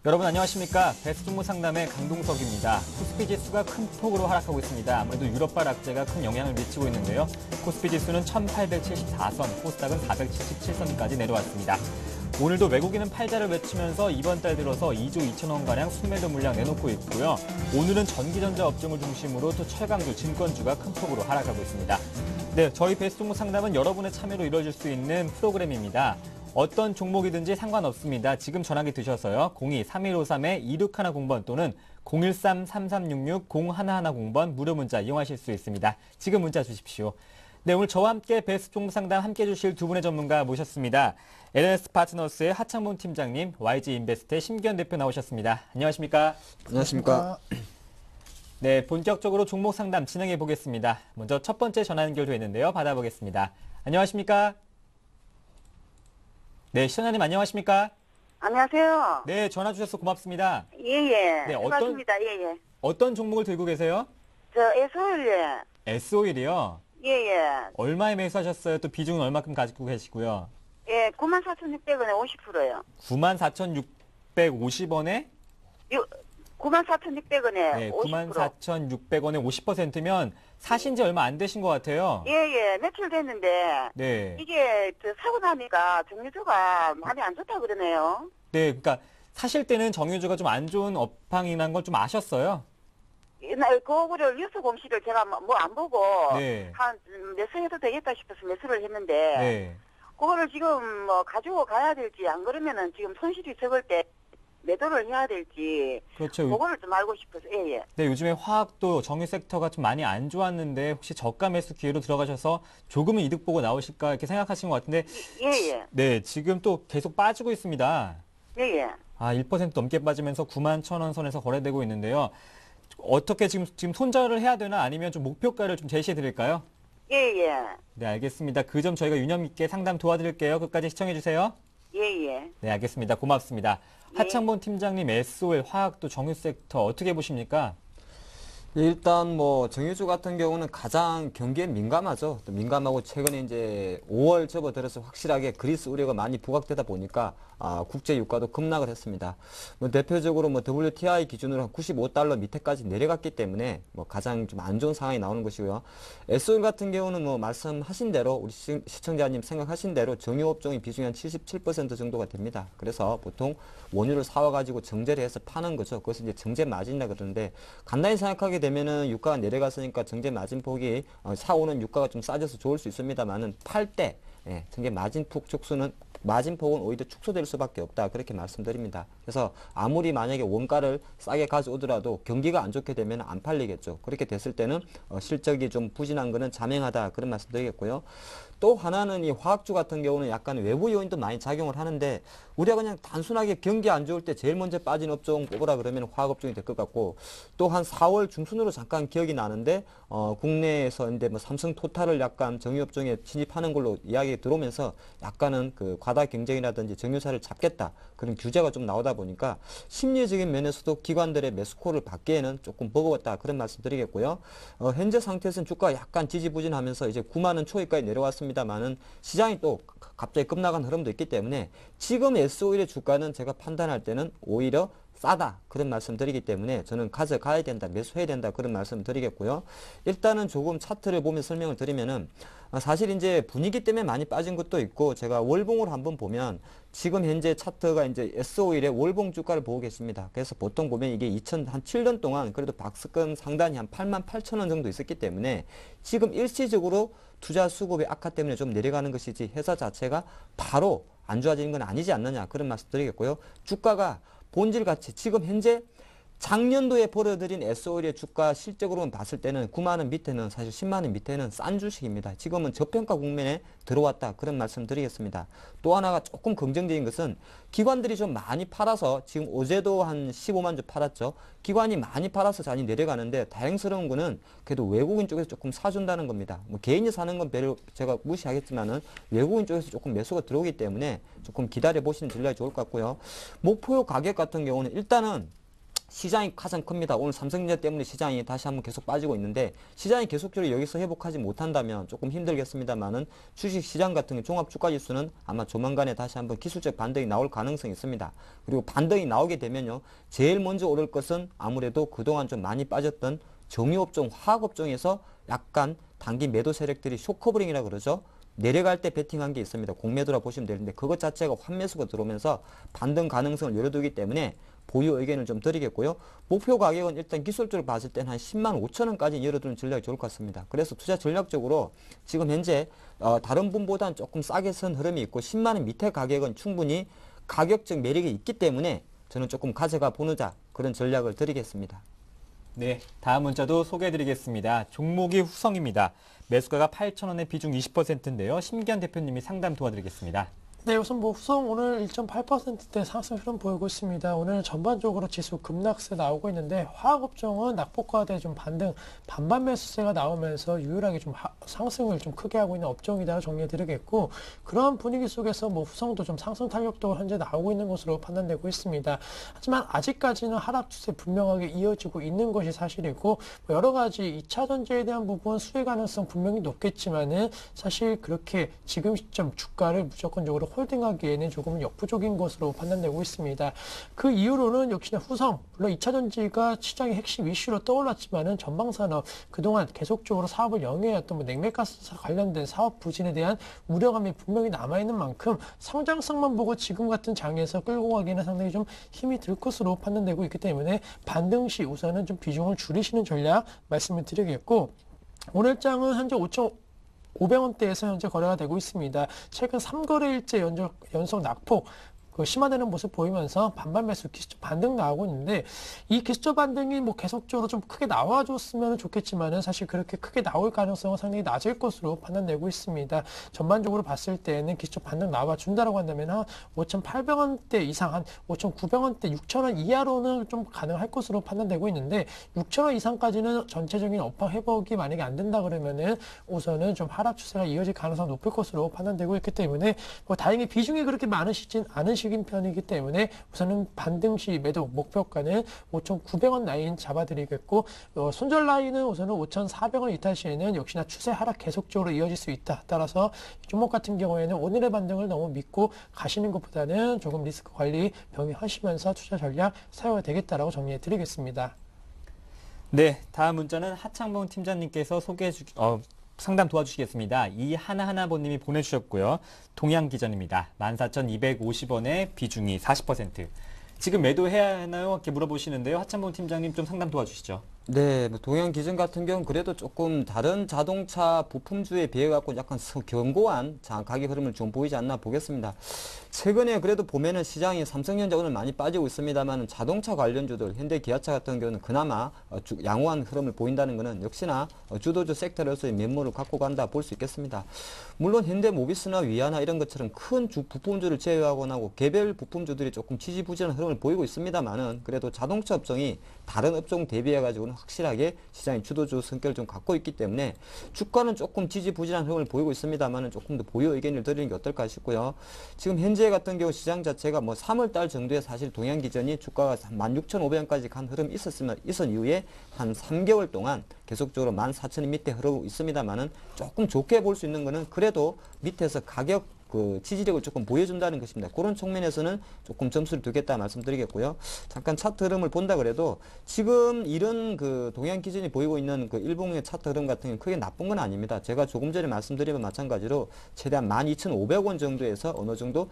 여러분 안녕하십니까. 베스트종목 상담의 강동석입니다. 코스피 지수가 큰 폭으로 하락하고 있습니다. 아무래도 유럽발 악재가 큰 영향을 미치고 있는데요. 코스피 지수는 1874선, 코스닥은 477선까지 내려왔습니다. 오늘도 외국인은 팔자를 외치면서 이번 달 들어서 2조 2천원가량 순매도 물량 내놓고 있고요. 오늘은 전기전자 업종을 중심으로 또 철강주, 증권주가 큰 폭으로 하락하고 있습니다. 네, 저희 베스트종목 상담은 여러분의 참여로 이루어질 수 있는 프로그램입니다. 어떤 종목이든지 상관없습니다. 지금 전화기 드셔서요. 02-3153-2610번 또는 013-3366-0110번 무료 문자 이용하실 수 있습니다. 지금 문자 주십시오. 네, 오늘 저와 함께 베스트 종목 상담 함께 해주실 두 분의 전문가 모셨습니다. LNS 파트너스의 하창범 팀장님, YG 인베스트의 심기현 대표 나오셨습니다. 안녕하십니까? 안녕하십니까? 네, 본격적으로 종목 상담 진행해 보겠습니다. 먼저 첫 번째 전화 연결되어 있는데요. 받아보겠습니다. 안녕하십니까? 네, 시청자님 안녕하십니까? 안녕하세요. 네, 전화 주셔서 고맙습니다. 예예. 네, 고맙습니다. 예예. 어떤 종목을 들고 계세요? 저 에소일예. S-오일이요? 예예. 얼마에 매수하셨어요? 또 비중은 얼마큼 가지고 계시고요? 예, 94,600원에 50%요. 94,650원에? 94,600원에 네, 50%. 94,600원에 50%면 사신 지 얼마 안 되신 것 같아요. 예예. 며칠 됐는데 네. 이게 저 사고 나니까 정유주가 많이 안 좋다 그러네요. 네, 그러니까 사실 때는 정유주가 좀 안 좋은 업황이라는 걸 좀 아셨어요? 옛날 그거를 뉴스 공시를 제가 뭐 안 보고 네. 한 매수해도 되겠다 싶어서 매수를 했는데 네. 그거를 지금 뭐 가지고 가야 될지 안 그러면은 지금 손실이 적을 때 매도를 해야 될지 그렇죠. 그거를 좀 알고 싶어서 예예. 네, 요즘에 화학도 정유 섹터가 좀 많이 안 좋았는데 혹시 저가 매수 기회로 들어가셔서 조금은 이득 보고 나오실까 이렇게 생각하신 것 같은데 예예. 네, 지금 또 계속 빠지고 있습니다. 예예. 1% 넘게 빠지면서 91,000원 선에서 거래되고 있는데요. 어떻게 지금 손절을 해야 되나 아니면 좀 목표가를 좀 제시해 드릴까요? 예예. 네, 알겠습니다. 그 점 저희가 유념 있게 상담 도와드릴게요. 끝까지 시청해 주세요. 예예. 네, 알겠습니다. 고맙습니다. 네. 하창범 팀장님, S-오일, 화학도 정유 섹터 어떻게 보십니까? 일단 뭐 정유주 같은 경우는 가장 경기에 민감하죠. 또 민감하고 최근에 이제 5월 접어들어서 확실하게 그리스 우려가 많이 부각되다 보니까 국제 유가도 급락을 했습니다. 뭐 대표적으로 뭐 WTI 기준으로 한 95달러 밑에까지 내려갔기 때문에 뭐 가장 좀 안 좋은 상황이 나오는 것이고요. S-오일 같은 경우는 뭐 말씀하신 대로 우리 시청자님 생각하신 대로 정유 업종의 비중이 한 77% 정도가 됩니다. 그래서 보통 원유를 사와가지고 정제를 해서 파는 거죠. 그것을 이제 정제 마진이라 그러는데 간단히 생각하게 되면은 유가가 내려갔으니까 정제 마진 폭이 사오는 유가가 좀 싸져서 좋을 수 있습니다만은 팔 때 정제 마진폭 축소는 마진폭은 오히려 축소될 수밖에 없다. 그렇게 말씀드립니다. 그래서 아무리 만약에 원가를 싸게 가져오더라도 경기가 안 좋게 되면 안 팔리겠죠. 그렇게 됐을 때는 실적이 좀 부진한 거는 자명하다. 그런 말씀 드리겠고요. 또 하나는 이 화학주 같은 경우는 약간 외부 요인도 많이 작용을 하는데 우리가 그냥 단순하게 경기 안 좋을 때 제일 먼저 빠진 업종 꼽으라 그러면 화학업종이 될 것 같고 또 한 4월 중순으로 잠깐 기억이 나는데 국내에서 이제 뭐 삼성 토탈을 약간 정유업종에 진입하는 걸로 이야기 들어오면서 약간은 그 과다 경쟁이라든지 정유사를 잡겠다 그런 규제가 좀 나오다 보니까 심리적인 면에서도 기관들의 매수콜을 받기에는 조금 버거웠다 그런 말씀 드리겠고요. 현재 상태에서는 주가가 약간 지지부진하면서 이제 9만 원 초입까지 내려왔습니다만은 시장이 또 갑자기 급락한 흐름도 있기 때문에 지금 S-오일의 주가는 제가 판단할 때는 오히려 싸다 그런 말씀 드리기 때문에 저는 가져가야 된다 매수해야 된다 그런 말씀 드리겠고요. 일단은 조금 차트를 보면 설명을 드리면은 사실 이제 분위기 때문에 많이 빠진 것도 있고 제가 월봉을 한번 보면 지금 현재 차트가 이제 S-오일의 월봉 주가를 보고 계십니다. 그래서 보통 보면 이게 2007년 동안 그래도 박스권 상단이 한 88,000원 정도 있었기 때문에 지금 일시적으로 투자 수급의 악화 때문에 좀 내려가는 것이지 회사 자체가 바로 안 좋아지는 건 아니지 않느냐 그런 말씀 드리겠고요. 주가가 본질같이 지금 현재 작년도에 벌어들인 S-오일의 주가 실적으로만 봤을 때는 9만 원 밑에는 사실 10만 원 밑에는 싼 주식입니다. 지금은 저평가 국면에 들어왔다 그런 말씀 드리겠습니다. 또 하나가 조금 긍정적인 것은 기관들이 좀 많이 팔아서 지금 어제도 한 15만 주 팔았죠. 기관이 많이 팔아서 잔이 내려가는데 다행스러운 거는 그래도 외국인 쪽에서 조금 사준다는 겁니다. 뭐 개인이 사는 건 별로 제가 무시하겠지만은 외국인 쪽에서 조금 매수가 들어오기 때문에 조금 기다려 보시는 전략이 좋을 것 같고요. 목표 가격 같은 경우는 일단은 시장이 가장 큽니다. 오늘 삼성전자 때문에 시장이 다시 한번 계속 빠지고 있는데 시장이 계속적으로 여기서 회복하지 못한다면 조금 힘들겠습니다만은 주식시장 같은 경우 종합주가지수는 아마 조만간에 다시 한번 기술적 반등이 나올 가능성이 있습니다. 그리고 반등이 나오게 되면요. 제일 먼저 오를 것은 아무래도 그동안 좀 많이 빠졌던 정유업종, 화학업종에서 약간 단기 매도 세력들이 쇼커버링이라 그러죠. 내려갈 때 베팅한 게 있습니다. 공매도라 보시면 되는데 그것 자체가 환매수가 들어오면서 반등 가능성을 열어두기 때문에 보유 의견을 좀 드리겠고요. 목표 가격은 일단 기술적으로 봤을 때는 한 10만 5천 원까지 열어두는 전략이 좋을 것 같습니다. 그래서 투자 전략적으로 지금 현재 다른 분보다는 조금 싸게 선 흐름이 있고 10만 원 밑에 가격은 충분히 가격적 매력이 있기 때문에 저는 조금 가져가 보느자 그런 전략을 드리겠습니다. 네, 다음 문자도 소개해드리겠습니다. 종목이 후성입니다. 매수가가 8,000원에 비중 20%인데요. 심기현 대표님이 상담 도와드리겠습니다. 네, 우선 뭐 후성 오늘 1.8%대 상승 흐름 보이고 있습니다. 오늘 전반적으로 지수 급락세 나오고 있는데 화학업종은 낙폭과대 좀 반반 매수세가 나오면서 유일하게 좀 상승을 좀 크게 하고 있는 업종이다 정리해드리겠고 그러한 분위기 속에서 뭐 후성도 좀 상승 탄력도 현재 나오고 있는 것으로 판단되고 있습니다. 하지만 아직까지는 하락 추세 분명하게 이어지고 있는 것이 사실이고 뭐 여러 가지 2차 전지에 대한 부분 수혜 가능성 분명히 높겠지만은 사실 그렇게 지금 시점 주가를 무조건적으로 홀딩하기에는 조금 역부족인 것으로 판단되고 있습니다. 그 이후로는 역시나 후성, 물론 2차전지가 시장의 핵심 이슈로 떠올랐지만은 전방산업, 그동안 계속적으로 사업을 영위해왔던 뭐 냉매가스 관련된 사업 부진에 대한 우려감이 분명히 남아있는 만큼 성장성만 보고 지금 같은 장에서 끌고 가기에는 상당히 좀 힘이 들 것으로 판단되고 있기 때문에 반등 시 우선은 좀 비중을 줄이시는 전략 말씀을 드리겠고 오늘 장은 현재 500원대에서 현재 거래가 되고 있습니다. 최근 3거래일째 연속 낙폭 심화되는 모습 보이면서 반반 매수 기술적 반등 나오고 있는데 이 기술적 반등이 뭐 계속적으로 좀 크게 나와줬으면 좋겠지만은 사실 그렇게 크게 나올 가능성은 상당히 낮을 것으로 판단되고 있습니다. 전반적으로 봤을 때는 기술적 반등 나와준다라고 한다면 한 5,800원대 이상 한 5,900원대 6,000원 이하로는 좀 가능할 것으로 판단되고 있는데 6,000원 이상까지는 전체적인 업황 회복이 만약에 안 된다 그러면은 우선은 좀 하락 추세가 이어질 가능성이 높을 것으로 판단되고 있기 때문에 뭐 다행히 비중이 그렇게 많으시진 않으시긴 편이기 때문에 우선은 반등 시 매도 목표가는 5,900원 라인 잡아드리겠고 손절 라인은 우선은 5,400원 이탈 시에는 역시나 추세 하락 계속적으로 이어질 수 있다. 따라서 이 종목 같은 경우에는 오늘의 반등을 너무 믿고 가시는 것보다는 조금 리스크 관리 병행하시면서 투자 전략 사용해야 되겠다라고 정리해 드리겠습니다. 네, 다음 문자는 하창봉 팀장님께서 상담 도와주시겠습니다. 이하나하나보님이 보내주셨고요. 동양기전입니다. 14,250원에 비중이 40%. 지금 매도해야 하나요? 이렇게 물어보시는데요. 하창봉 팀장님 좀 상담 도와주시죠. 네, 뭐 동양기전 같은 경우는 그래도 조금 다른 자동차 부품주에 비해 갖고 약간 견고한 가격 흐름을 좀 보이지 않나 보겠습니다. 최근에 그래도 보면은 시장이 삼성전자 오늘 많이 빠지고 있습니다만 자동차 관련주들, 현대 기아차 같은 경우는 그나마 양호한 흐름을 보인다는 것은 역시나 주도주 섹터로서의 면모를 갖고 간다 볼 수 있겠습니다. 물론 현대모비스나 위아나 이런 것처럼 큰 부품주를 제외하고 개별 부품주들이 조금 지지부진한 흐름을 보이고 있습니다만은 그래도 자동차 업종이 다른 업종 대비해 가지고는 확실하게 시장의 주도주 성격을 좀 갖고 있기 때문에 주가는 조금 지지부진한 흐름을 보이고 있습니다만은 조금 더 보유 의견을 드리는 게 어떨까 싶고요. 지금 현재 같은 경우 시장 자체가 뭐 3월달 정도에 사실 동양기전이 주가가 16,500원까지 간 흐름이 있은 이후에 한 3개월 동안 계속적으로 14,000원 밑에 흐르고 있습니다만은 조금 좋게 볼 수 있는 거는 그래도 밑에서 가격 지지력을 조금 보여준다는 것입니다. 그런 측면에서는 조금 점수를 두겠다 말씀드리겠고요. 잠깐 차트 흐름을 본다 그래도 지금 이런 동양기전이 보이고 있는 일봉의 차트 흐름 같은 경우는 크게 나쁜 건 아닙니다. 제가 조금 전에 말씀드린 것 마찬가지로 최대한 12,500원 정도에서 어느 정도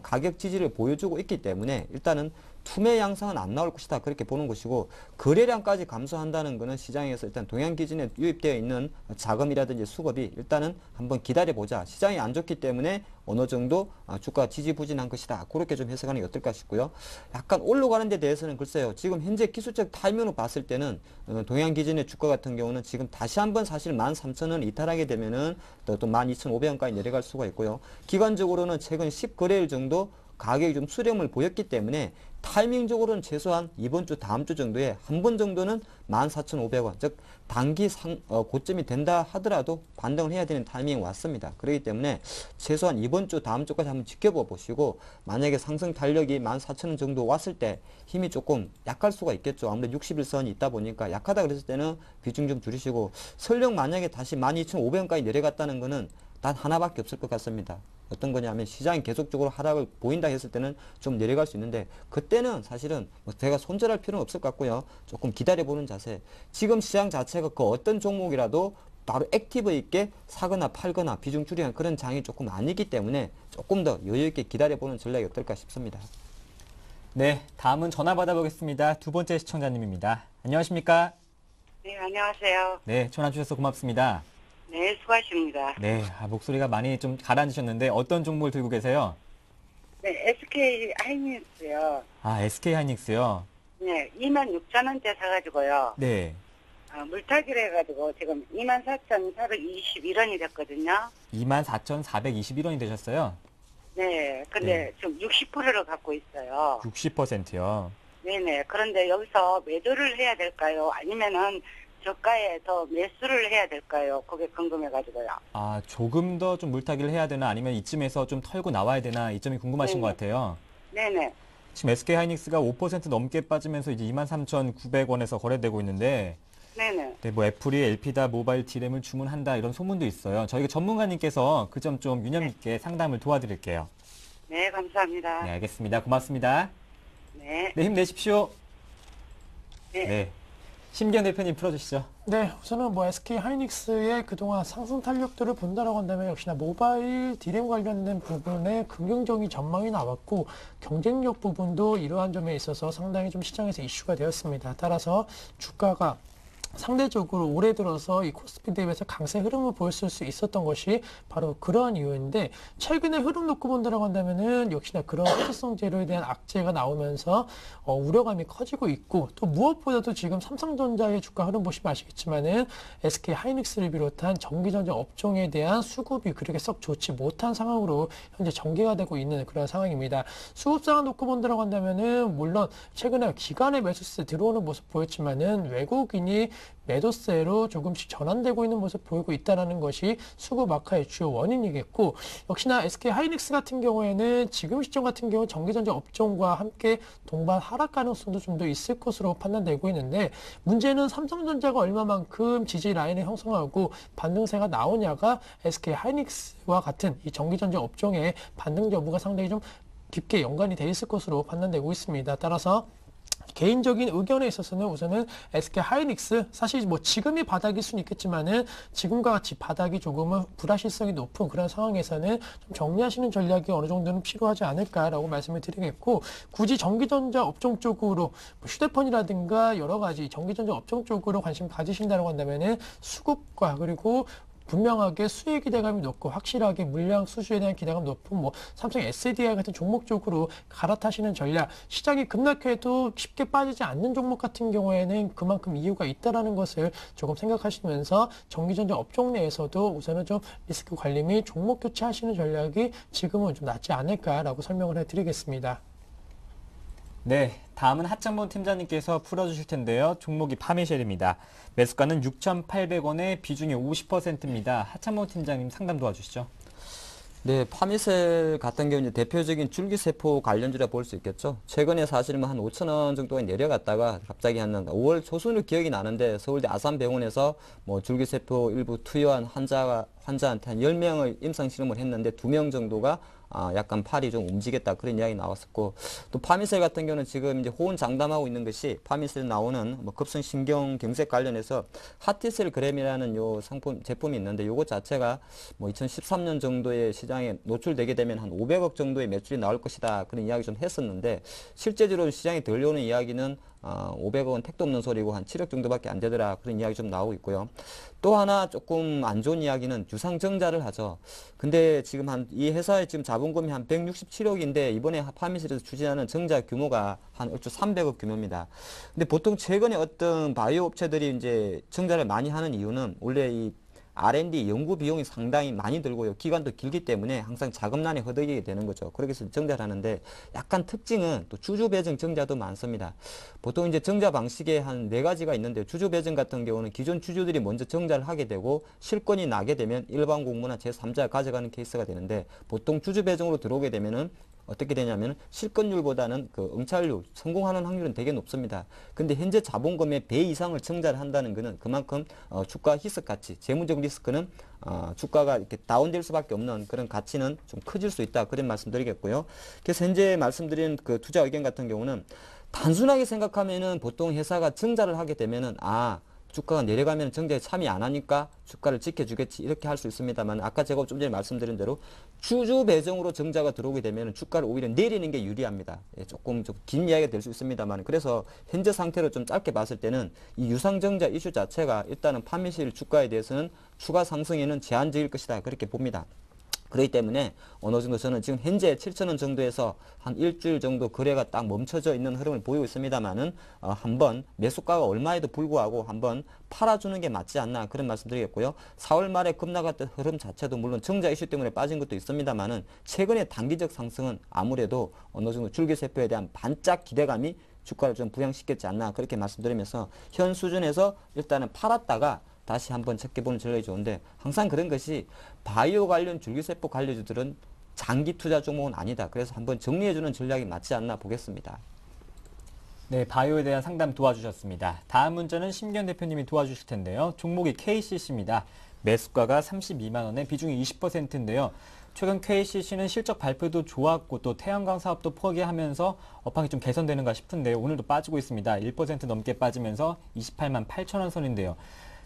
가격 지지를 보여주고 있기 때문에 일단은 투매 양상은 안 나올 것이다 그렇게 보는 것이고 거래량까지 감소한다는 것은 시장에서 일단 동양기준에 유입되어 있는 자금이라든지 수급이 일단은 한번 기다려보자. 시장이 안 좋기 때문에 어느 정도 주가 지지부진한 것이다. 그렇게 좀 해석하는 게 어떨까 싶고요. 약간 올라가는 데 대해서는 글쎄요. 지금 현재 기술적 타이밍으로 봤을 때는 동양기준의 주가 같은 경우는 지금 다시 한번 사실 13,000원 이탈하게 되면은 또 12,500원까지 내려갈 수가 있고요. 기간적으로는 최근 10거래일 정도 가격이 좀 수렴을 보였기 때문에 타이밍적으로는 최소한 이번 주 다음 주 정도에 한 번 정도는 14,500원, 즉 단기 고점이 된다 하더라도 반등을 해야 되는 타이밍이 왔습니다. 그렇기 때문에 최소한 이번 주 다음 주까지 한번 지켜봐 보시고, 만약에 상승 탄력이 14,000원 정도 왔을 때 힘이 조금 약할 수가 있겠죠. 아무래도 60일선이 있다 보니까 약하다 그랬을 때는 비중 좀 줄이시고, 설령 만약에 다시 12,500원까지 내려갔다는 거는 단 하나밖에 없을 것 같습니다. 어떤 거냐면 시장이 계속적으로 하락을 보인다 했을 때는 좀 내려갈 수 있는데, 그때는 사실은 뭐 제가 손절할 필요는 없을 것 같고요. 조금 기다려보는 자세. 지금 시장 자체가 그 어떤 종목이라도 바로 액티브 있게 사거나 팔거나 비중 줄이는 그런 장이 조금 아니기 때문에 조금 더 여유 있게 기다려보는 전략이 어떨까 싶습니다. 네, 다음은 전화 받아보겠습니다. 두 번째 시청자님입니다. 안녕하십니까? 네, 안녕하세요. 네, 전화 주셔서 고맙습니다. 네, 수고하십니다. 네, 목소리가 많이 좀 가라앉으셨는데 어떤 종목을 들고 계세요? 네, SK 하이닉스요. 아, SK 하이닉스요. 네, 26,000원대 사가지고요. 네, 물타기를 해가지고 지금 24,421원이 됐거든요. 24,421원이 되셨어요. 네, 근데 지금 60%를 갖고 있어요. 60%요. 네네. 그런데 여기서 매도를 해야 될까요? 아니면은 저가에 더 매수를 해야 될까요? 그게 궁금해가지고요. 아, 조금 더 좀 물타기를 해야 되나 아니면 이쯤에서 좀 털고 나와야 되나 이 점이 궁금하신 것 같아요. 네네. 지금 SK 하이닉스가 5% 넘게 빠지면서 이제 23,900원에서 거래되고 있는데, 네네. 네, 뭐 애플이 LP다 모바일 D램을 주문한다 이런 소문도 있어요. 저희가 전문가님께서 그 점 좀 유념 있게 상담을 도와드릴게요. 네, 감사합니다. 네, 알겠습니다. 고맙습니다. 네. 네, 힘내십시오. 네. 네. 심기현 대표님 풀어주시죠. 네, 우선은 뭐 SK 하이닉스의 그동안 상승 탄력들을 본다라고 한다면 역시나 모바일 디램 관련된 부분에 긍정적인 전망이 나왔고, 경쟁력 부분도 이러한 점에 있어서 상당히 좀 시장에서 이슈가 되었습니다. 따라서 주가가 상대적으로 올해 들어서 이 코스피 대비해서 강세 흐름을 보였을 수 있었던 것이 바로 그러한 이유인데, 최근에 흐름 놓고 본다라고 한다면은 역시나 그런 호주성 재료에 대한 악재가 나오면서 우려감이 커지고 있고, 또 무엇보다도 지금 삼성전자의 주가 흐름 보시면 아시겠지만은 SK 하이닉스를 비롯한 전기전자 업종에 대한 수급이 그렇게 썩 좋지 못한 상황으로 현재 전개가 되고 있는 그런 상황입니다. 수급 상황 놓고 본다라고 한다면은 물론 최근에 기관의 매수세 들어오는 모습 보였지만은 외국인이 매도세로 조금씩 전환되고 있는 모습 보이고 있다는 것이 수급 악화의 주요 원인이겠고, 역시나 SK 하이닉스 같은 경우에는 지금 시점 같은 경우 전기전자 업종과 함께 동반 하락 가능성도 좀 더 있을 것으로 판단되고 있는데, 문제는 삼성전자가 얼마만큼 지지 라인을 형성하고 반등세가 나오냐가 SK 하이닉스와 같은 이 전기전자 업종의 반등 여부가 상당히 좀 깊게 연관이 돼 있을 것으로 판단되고 있습니다. 따라서 개인적인 의견에 있어서는 우선은 SK 하이닉스, 사실 뭐 지금이 바닥일 수는 있겠지만은 지금과 같이 바닥이 조금은 불확실성이 높은 그런 상황에서는 좀 정리하시는 전략이 어느 정도는 필요하지 않을까라고 말씀을 드리겠고, 굳이 전기전자 업종 쪽으로 뭐 휴대폰이라든가 여러 가지 전기전자 업종 쪽으로 관심 가지신다고 한다면은 수급과 그리고 분명하게 수혜 기대감이 높고 확실하게 물량 수주에 대한 기대감 높은 뭐 삼성 SDI 같은 종목 쪽으로 갈아타시는 전략, 시장이 급락해도 쉽게 빠지지 않는 종목 같은 경우에는 그만큼 이유가 있다라는 것을 조금 생각하시면서 전기전자 업종 내에서도 우선은 좀 리스크 관리 및 종목 교체하시는 전략이 지금은 좀 낫지 않을까라고 설명을 해드리겠습니다. 네, 다음은 하창범 팀장님께서 풀어주실 텐데요. 종목이 파미셀입니다. 매수가는 6,800원에 비중이 50%입니다. 하창범 팀장님 상담 도와주시죠. 네, 파미셀 같은 경우 이제 대표적인 줄기세포 관련주라 볼 수 있겠죠. 최근에 사실은 한 5,000원 정도가 내려갔다가 갑자기 한 5월 초순으로 기억이 나는데, 서울대 아산병원에서 뭐 줄기세포 일부 투여한 환자한테 한 10명을 임상 실험을 했는데 2명 정도가 약간 팔이 좀 움직였다, 그런 이야기 나왔었고, 또 파미셀 같은 경우는 지금 이제 호언 장담하고 있는 것이 파미셀 나오는 뭐 급성 신경 경색 관련해서 하티셀 그램이라는 요 제품이 있는데, 요것 자체가 뭐 2013년 정도에 시장에 노출되게 되면 한 500억 정도의 매출이 나올 것이다, 그런 이야기 좀 했었는데, 실제적으로 시장에 들려오는 이야기는 500억은 택도 없는 소리고 한 7억 정도밖에 안 되더라, 그런 이야기 좀 나오고 있고요. 또 하나 조금 안 좋은 이야기는 유상증자를 하죠. 근데 지금 이 회사의 지금 자본금이 한 167억인데 이번에 파미셀에서 추진하는 증자 규모가 한 얼추 300억 규모입니다. 근데 보통 최근에 어떤 바이오 업체들이 이제 증자를 많이 하는 이유는 원래 이 R&D 연구 비용이 상당히 많이 들고요. 기간도 길기 때문에 항상 자금난에 허덕이게 되는 거죠. 그렇게 해서 정자를 하는데 약간 특징은 또 주주 배정 정자도 많습니다. 보통 이제 정자 방식에 한 4가지가 있는데 주주 배정 같은 경우는 기존 주주들이 먼저 정자를 하게 되고 실권이 나게 되면 일반 공무나 제3자가 가져가는 케이스가 되는데 보통 주주 배정으로 들어오게 되면은 어떻게 되냐면 실권율보다는 그 응찰률, 성공하는 확률은 되게 높습니다. 근데 현재 자본금의 배 이상을 정자를 한다는 것은 그만큼 주가 희석 가치, 재무적 리스크는 주가가 이렇게 다운될 수밖에 없는 그런 가치는 좀 커질 수 있다. 그런 말씀드리겠고요. 그래서 현재 말씀드린 그 투자 의견 같은 경우는 단순하게 생각하면은 보통 회사가 정자를 하게 되면은 주가가 내려가면 정자에 참여 안 하니까 주가를 지켜주겠지 이렇게 할 수 있습니다만 아까 제가 좀 전에 말씀드린 대로 주주 배정으로 정자가 들어오게 되면 주가를 오히려 내리는 게 유리합니다. 조금 긴 이야기가 될 수 있습니다만 그래서 현재 상태로 좀 짧게 봤을 때는 이 유상정자 이슈 자체가 일단은 판매실 주가에 대해서는 추가 상승에는 제한적일 것이다 그렇게 봅니다. 그렇기 때문에 어느 정도 저는 지금 현재 7,000원 정도에서 한 일주일 정도 거래가 딱 멈춰져 있는 흐름을 보이고 있습니다만은 한번 매수가가 얼마에도 불구하고 한번 팔아주는 게 맞지 않나 그런 말씀드리겠고요. 4월 말에 급락했던 흐름 자체도 물론 정자 이슈 때문에 빠진 것도 있습니다만은 최근의 단기적 상승은 아무래도 어느 정도 줄기세포에 대한 반짝 기대감이 주가를 좀 부양시켰지 않나 그렇게 말씀드리면서 현 수준에서 일단은 팔았다가 다시 한번 체크해보는 전략이 좋은데 항상 그런 것이 바이오 관련 줄기세포 관련주들은 장기 투자 종목은 아니다. 그래서 한번 정리해주는 전략이 맞지 않나 보겠습니다. 네, 바이오에 대한 상담 도와주셨습니다. 다음 문제는 심기현 대표님이 도와주실 텐데요. 종목이 KCC입니다. 매수가가 32만 원에 비중이 20%인데요. 최근 KCC는 실적 발표도 좋았고 또 태양광 사업도 포기하면서 업황이 좀 개선되는가 싶은데 오늘도 빠지고 있습니다. 1% 넘게 빠지면서 28만 8천 원 선인데요.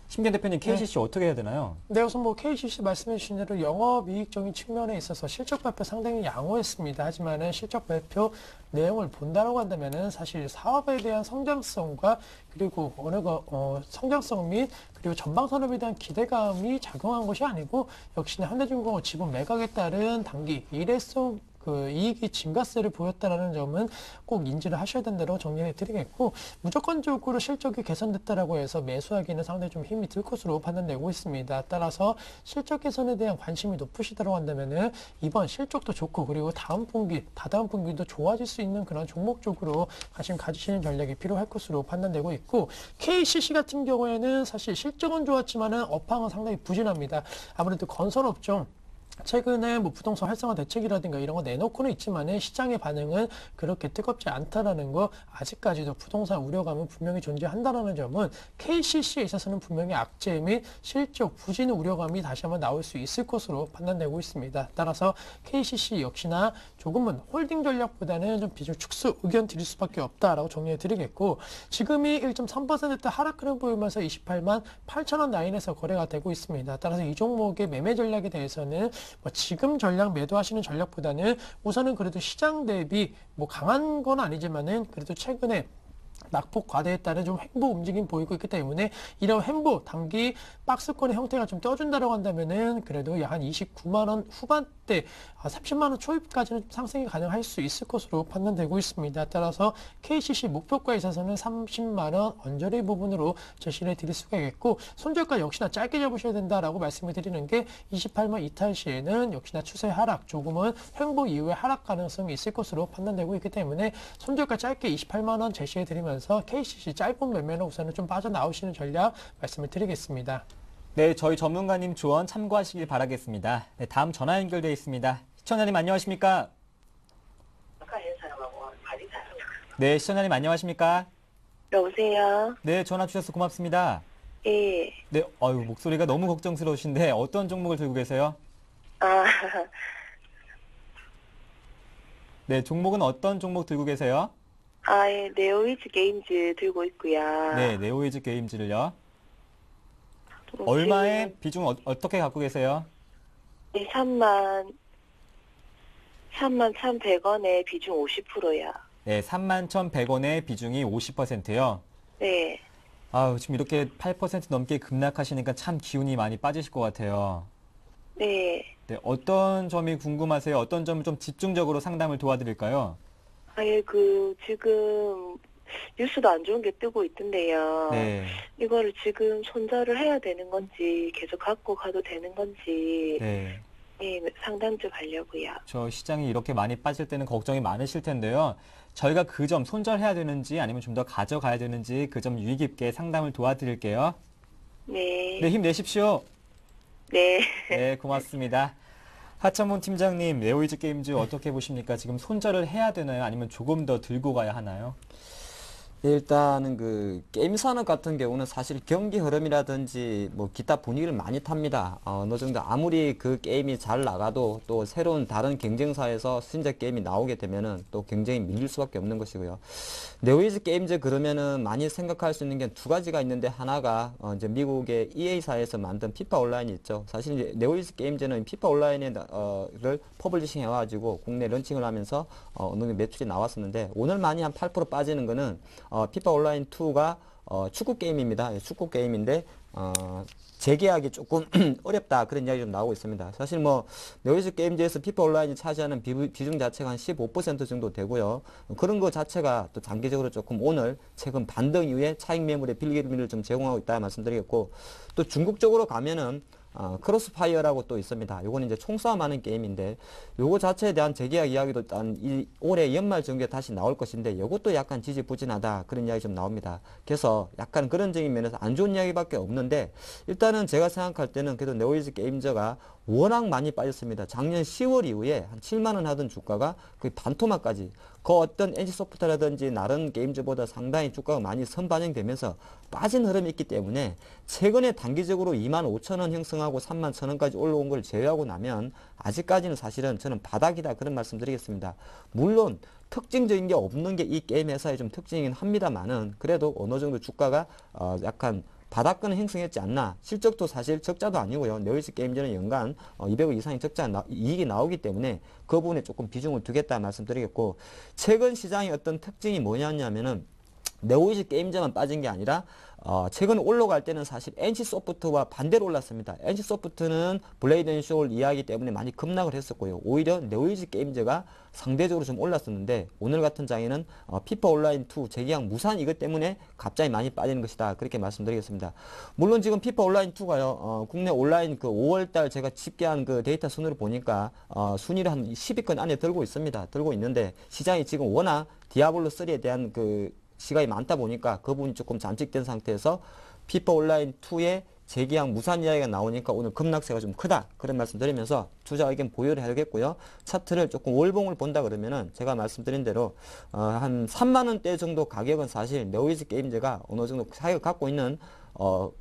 심기현 대표님, KCC 어떻게 해야 되나요? 네, 우선 뭐 KCC 말씀해 주신 대로 영업이익적인 측면에 있어서 실적 발표 상당히 양호했습니다. 하지만은 실적 발표 내용을 본다라고 한다면은 사실 사업에 대한 성장성과 그리고 성장성 및 그리고 전방 산업에 대한 기대감이 작용한 것이 아니고 역시나 현대중공업 지분 매각에 따른 단기 일회성 이익이 증가세를 보였다라는 점은 꼭 인지를 하셔야 된다고 정리해 드리겠고 무조건적으로 실적이 개선됐다라고 해서 매수하기는 상당히 좀 힘이 들 것으로 판단되고 있습니다. 따라서 실적 개선에 대한 관심이 높으시다고 한다면은 이번 실적도 좋고 그리고 다음 분기, 다다음 분기도 좋아질 수 있는 그런 종목 쪽으로 관심 가지시는 전략이 필요할 것으로 판단되고 있고 KCC 같은 경우에는 사실 실적은 좋았지만은 업황은 상당히 부진합니다. 아무래도 건설업종 최근에 뭐 부동산 활성화 대책이라든가 이런 거 내놓고는 있지만은 시장의 반응은 그렇게 뜨겁지 않다라는 거 아직까지도 부동산 우려감은 분명히 존재한다라는 점은 KCC에 있어서는 분명히 악재 및 실적 부진 우려감이 다시 한번 나올 수 있을 것으로 판단되고 있습니다. 따라서 KCC 역시나 조금은 홀딩 전략보다는 좀 비중 축소 의견 드릴 수밖에 없다라고 정리해 드리겠고 지금이 1.3% 하락 흐름 보이면서 28만 8천 원 라인에서 거래가 되고 있습니다. 따라서 이 종목의 매매 전략에 대해서는 지금 전략 매도하시는 전략보다는 우선은 그래도 시장 대비 뭐 강한 건 아니지만은 그래도 최근에 낙폭 과대에 따른 좀 횡보 움직임 보이고 있기 때문에 이런 횡보 단기 박스권의 형태가 좀 떠준다고 한다면은 그래도 약 한 29만 원 후반대 30만 원 초입까지는 상승이 가능할 수 있을 것으로 판단되고 있습니다. 따라서 KCC 목표가에 있어서는 30만 원 언저리 부분으로 제시를 드릴 수가 있겠고 손절가 역시나 짧게 잡으셔야 된다라고 말씀을 드리는 게 28만 이탈 시에는 역시나 추세 하락 조금은 횡보 이후에 하락 가능성이 있을 것으로 판단되고 있기 때문에 손절가 짧게 28만 원 제시해 드리면서 KCC 짧은 매매는 우선은 좀 빠져나오시는 전략 말씀을 드리겠습니다. 네, 저희 전문가님 조언 참고하시길 바라겠습니다. 네, 다음 전화 연결되어 있습니다. 시청자님 안녕하십니까? 네, 시청자님 안녕하십니까? 여보세요? 네, 전화 주셔서 고맙습니다. 예. 네, 목소리가 너무 걱정스러우신데 어떤 종목을 들고 계세요? 네, 종목은 어떤 종목 들고 계세요? 예, 네오이즈 게임즈 들고 있고요. 네, 네오이즈 게임즈를요. 얼마의 비중 어떻게 갖고 계세요? 네, 3만 1,100원에 비중 50%야. 네, 31,100원의 비중이 50%요. 네. 지금 이렇게 8% 넘게 급락하시니까 참 기운이 많이 빠지실 것 같아요. 네. 네, 어떤 점이 궁금하세요? 어떤 점을 좀 집중적으로 상담을 도와드릴까요? 지금 뉴스도 안 좋은 게 뜨고 있던데요. 네. 이거를 지금 손절을 해야 되는 건지 계속 갖고 가도 되는 건지 네. 예, 상담 좀 하려고요. 저 시장이 이렇게 많이 빠질 때는 걱정이 많으실 텐데요. 저희가 그 점 손절해야 되는지 아니면 좀 더 가져가야 되는지 그 점 유의 깊게 상담을 도와드릴게요. 네. 네, 힘내십시오. 네. 네, 고맙습니다. 하창문 팀장님, 네오이즈 게임즈 어떻게 보십니까? 지금 손절을 해야 되나요? 아니면 조금 더 들고 가야 하나요? 일단은 그 게임 산업 같은 경우는 사실 경기 흐름이라든지 뭐 기타 분위기를 많이 탑니다. 어느 정도 아무리 그 게임이 잘 나가도 또 새로운 다른 경쟁사에서 신작 게임이 나오게 되면은 또 경쟁이 밀릴 수밖에 없는 것이고요. 네오이즈 게임즈 그러면은 많이 생각할 수 있는 게 두 가지가 있는데 하나가 이제 미국의 EA사에서 만든 피파 온라인이 있죠. 사실 이제 네오이즈 게임즈는 피파 온라인을 퍼블리싱 해가지고 국내 런칭을 하면서 어느 정도 매출이 나왔었는데 오늘 많이 한 8% 빠지는 거는 피파 온라인 2가 축구 게임입니다. 축구 게임인데 재계약이 조금 어렵다 그런 이야기 좀 나오고 있습니다. 사실 뭐 네오이즈 게임즈에서 피파 온라인이 차지하는 비중 자체가 한 15% 정도 되고요. 그런 거 자체가 또 단기적으로 조금 오늘 최근 반등 이후에 차익 매물의 빌미를 좀 제공하고 있다 말씀드리겠고 또 중국 쪽으로 가면은 크로스파이어라고 또 있습니다. 요거는 이제 총싸움하는 게임인데 요거 자체에 대한 재계약 이야기도 일단 올해 연말 정도에 다시 나올 것인데 요것도 약간 지지부진하다 그런 이야기 좀 나옵니다. 그래서 약간 그런 적인 면에서 안 좋은 이야기밖에 없는데 일단은 제가 생각할 때는 그래도 네오이즈 게임즈가 워낙 많이 빠졌습니다. 작년 10월 이후에 한 7만 원 하던 주가가 거의 반토막까지 그 어떤 NC소프트라든지 다른 게임즈보다 상당히 주가가 많이 선반영되면서 빠진 흐름이 있기 때문에 최근에 단기적으로 2만 5천 원 형성하고 3만 1천 원까지 올라온 걸 제외하고 나면 아직까지는 사실은 저는 바닥이다 그런 말씀 드리겠습니다. 물론 특징적인 게 없는 게 이 게임 회사의 좀 특징이긴 합니다만은 그래도 어느 정도 주가가 약간 바닥권을 형성했지 않나. 실적도 사실 적자도 아니고요. 네오이즈 게임즈는 연간 200억 이상의 이익이 나오기 때문에 그 부분에 조금 비중을 두겠다 말씀드리겠고 최근 시장의 어떤 특징이 뭐냐면은 네오이즈 게임즈만 빠진 게 아니라 최근 올라갈 때는 사실 NC소프트와 반대로 올랐습니다. NC소프트는 블레이드 앤 소울 이야기 때문에 많이 급락을 했었고요. 오히려 네오이즈 게임즈가 상대적으로 좀 올랐었는데 오늘 같은 장에는 피파 온라인 2 재계약 무산 이것 때문에 갑자기 많이 빠지는 것이다. 그렇게 말씀드리겠습니다. 물론 지금 피파 온라인 2가요. 국내 온라인 그 5월달 제가 집계한 그 데이터 순으로 보니까 순위를 한 10위권 안에 들고 있습니다. 들고 있는데 시장이 지금 워낙 디아블로 3에 대한 그 시간이 많다 보니까 그 부분이 조금 잠식된 상태에서 피파 온라인 2의 재계약 무산 이야기가 나오니까 오늘 급락세가 좀 크다 그런 말씀 드리면서 투자 의견 보유를 해야겠고요. 차트를 조금 월봉을 본다 그러면은 제가 말씀드린 대로 한 3만 원대 정도 가격은 사실 네오이즈 게임즈가 어느 정도 차익을 갖고 있는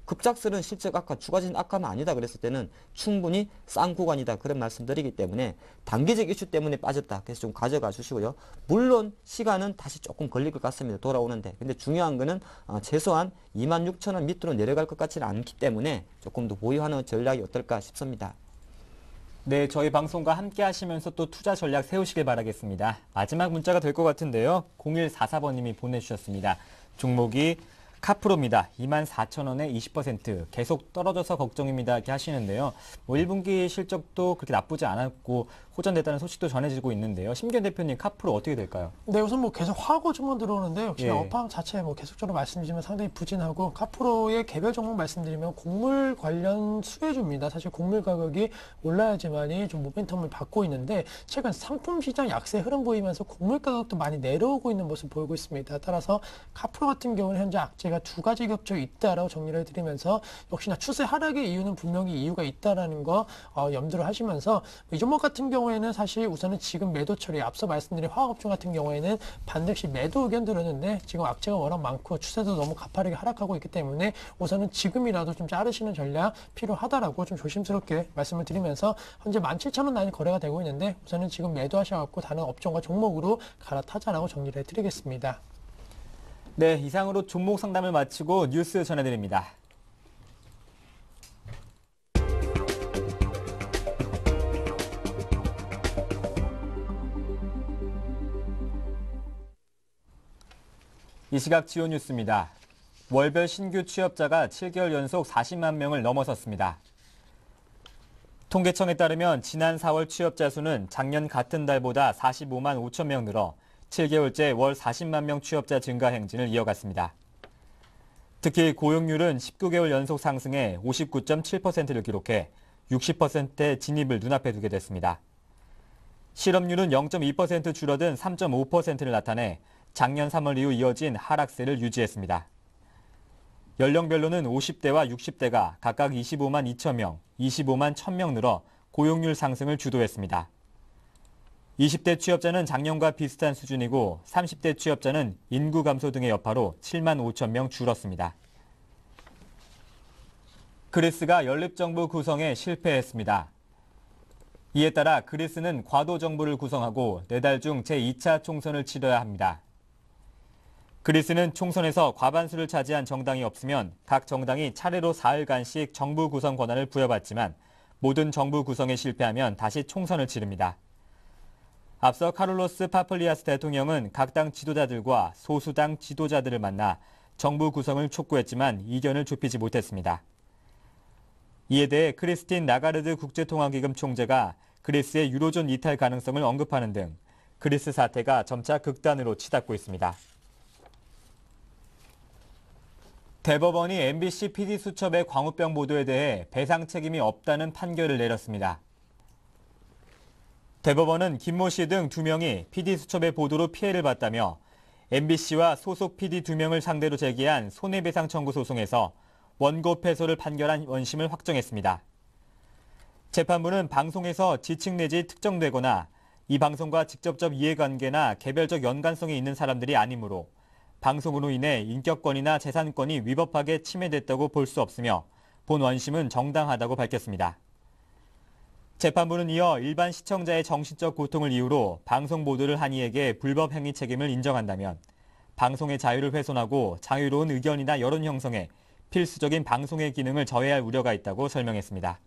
급작스러운 실적 악화, 추가적인 악화만 아니다 그랬을 때는 충분히 싼 구간이다 그런 말씀드리기 때문에 단기적 이슈 때문에 빠졌다. 그래서 좀 가져가 주시고요. 물론 시간은 다시 조금 걸릴 것 같습니다. 돌아오는데. 근데 중요한 거는 최소한 26,000원 밑으로 내려갈 것 같지는 않기 때문에 조금 더 보유하는 전략이 어떨까 싶습니다. 네, 저희 방송과 함께 하시면서 또 투자 전략 세우시길 바라겠습니다. 마지막 문자가 될 것 같은데요. 0144번님이 보내주셨습니다. 종목이 카프로입니다. 24,000원에 20% 계속 떨어져서 걱정입니다. 이렇게 하시는데요. 뭐 1분기 실적도 그렇게 나쁘지 않았고 호전됐다는 소식도 전해지고 있는데요. 심기현 대표님 카프로 어떻게 될까요? 네, 우선 뭐 계속 화고 주문 들어오는데 역시 예. 업황 자체 뭐 계속적으로 말씀드리면 상당히 부진하고 카프로의 개별 종목 말씀드리면 곡물 관련 수혜주입니다. 사실 곡물 가격이 올라야지만이 좀 모멘텀을 받고 있는데 최근 상품 시장 약세 흐름 보이면서 곡물 가격도 많이 내려오고 있는 모습 보이고 있습니다. 따라서 카프로 같은 경우는 현재 악재가 두 가지 겹쳐 있다라고 정리를 해드리면서 역시나 추세 하락의 이유는 분명히 이유가 있다라는 거 염두를 하시면서 이 종목 같은 경우에는 사실 우선은 지금 매도 처리 앞서 말씀드린 화학업종 같은 경우에는 반드시 매도 의견 들었는데 지금 악재가 워낙 많고 추세도 너무 가파르게 하락하고 있기 때문에 우선은 지금이라도 좀 자르시는 전략 필요하다라고 좀 조심스럽게 말씀을 드리면서 현재 17,000원 라인 거래가 되고 있는데 우선은 지금 매도하셔갖고 다른 업종과 종목으로 갈아타자라고 정리를 해드리겠습니다. 네, 이상으로 종목 상담을 마치고 뉴스 전해드립니다. 이 시각 주요 뉴스입니다. 월별 신규 취업자가 7개월 연속 40만 명을 넘어섰습니다. 통계청에 따르면 지난 4월 취업자 수는 작년 같은 달보다 45만 5천 명 늘어 7개월째 월 40만 명 취업자 증가 행진을 이어갔습니다. 특히 고용률은 19개월 연속 상승해 59.7%를 기록해 60%의 진입을 눈앞에 두게 됐습니다. 실업률은 0.2% 줄어든 3.5%를 나타내 작년 3월 이후 이어진 하락세를 유지했습니다. 연령별로는 50대와 60대가 각각 25만 2천 명, 25만 1천 명 늘어 고용률 상승을 주도했습니다. 20대 취업자는 작년과 비슷한 수준이고 30대 취업자는 인구 감소 등의 여파로 7만 5천 명 줄었습니다. 그리스가 연립정부 구성에 실패했습니다. 이에 따라 그리스는 과도정부를 구성하고 4달 중 제2차 총선을 치러야 합니다. 그리스는 총선에서 과반수를 차지한 정당이 없으면 각 정당이 차례로 4일간씩 정부 구성 권한을 부여받지만 모든 정부 구성에 실패하면 다시 총선을 치릅니다. 앞서 카를로스 파플리아스 대통령은 각 당 지도자들과 소수당 지도자들을 만나 정부 구성을 촉구했지만 이견을 좁히지 못했습니다. 이에 대해 크리스틴 라가르드 국제통화기금 총재가 그리스의 유로존 이탈 가능성을 언급하는 등 그리스 사태가 점차 극단으로 치닫고 있습니다. 대법원이 MBC PD 수첩의 광우병 보도에 대해 배상 책임이 없다는 판결을 내렸습니다. 대법원은 김모 씨 등 2명이 PD 수첩의 보도로 피해를 봤다며 MBC와 소속 PD 2명을 상대로 제기한 손해배상 청구 소송에서 원고 패소를 판결한 원심을 확정했습니다. 재판부는 방송에서 지칭 내지 특정되거나 이 방송과 직접적 이해관계나 개별적 연관성이 있는 사람들이 아니므로 방송으로 인해 인격권이나 재산권이 위법하게 침해됐다고 볼 수 없으며 본 원심은 정당하다고 밝혔습니다. 재판부는 이어 일반 시청자의 정신적 고통을 이유로 방송 보도를 한 이에게 불법 행위 책임을 인정한다면 방송의 자유를 훼손하고 자유로운 의견이나 여론 형성에 필수적인 방송의 기능을 저해할 우려가 있다고 설명했습니다.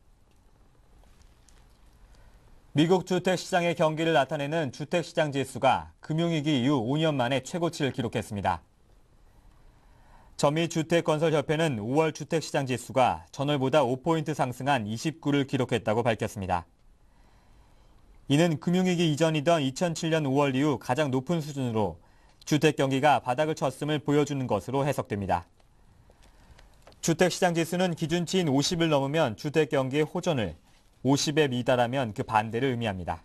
미국 주택시장의 경기를 나타내는 주택시장 지수가 금융위기 이후 5년 만에 최고치를 기록했습니다. 전미주택건설협회는 5월 주택시장 지수가 전월보다 5포인트 상승한 29를 기록했다고 밝혔습니다. 이는 금융위기 이전이던 2007년 5월 이후 가장 높은 수준으로 주택 경기가 바닥을 쳤음을 보여주는 것으로 해석됩니다. 주택시장 지수는 기준치인 50을 넘으면 주택 경기의 호전을, 50에 미달하면 그 반대를 의미합니다.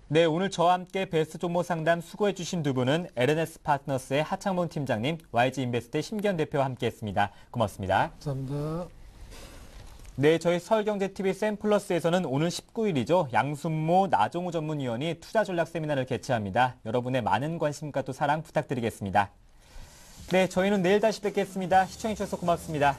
네, 오늘 저와 함께 베스트 종목 상담 수고해주신 두 분은 LNS 파트너스의 하창범 팀장님, YG인베스트의 심기현 대표와 함께했습니다. 고맙습니다. 감사합니다. 네, 저희 서울경제TV 샘플러스에서는 오늘 19일이죠. 양순모 나종우 전문위원이 투자 전략 세미나를 개최합니다. 여러분의 많은 관심과 또 사랑 부탁드리겠습니다. 네, 저희는 내일 다시 뵙겠습니다. 시청해주셔서 고맙습니다.